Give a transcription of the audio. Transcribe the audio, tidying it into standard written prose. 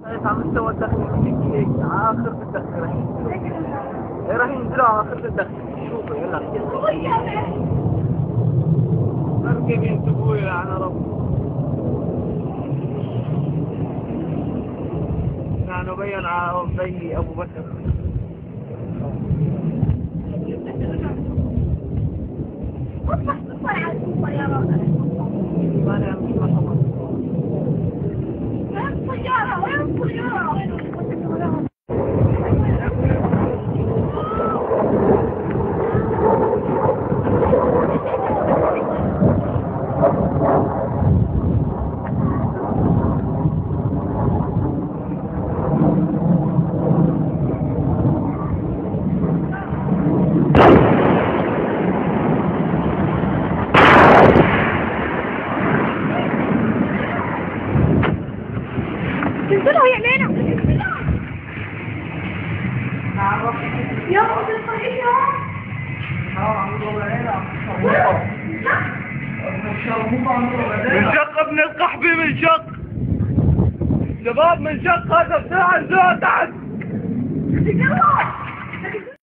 شايف على مستوى الدخل هيك آخر الدخل راح ينزلوا على آخر الدخل. شوفوا يلا فرق بين ابوي على رب. نحن بين على زي ابو بكر. ما نعمل ما شاء الله. وين الطيارة؟ وين الطيارة؟ انزلوا يا عينينا. يا ابو الطريق منشق ابن القحبي منشق شباب منشق هذا بسرعة تحت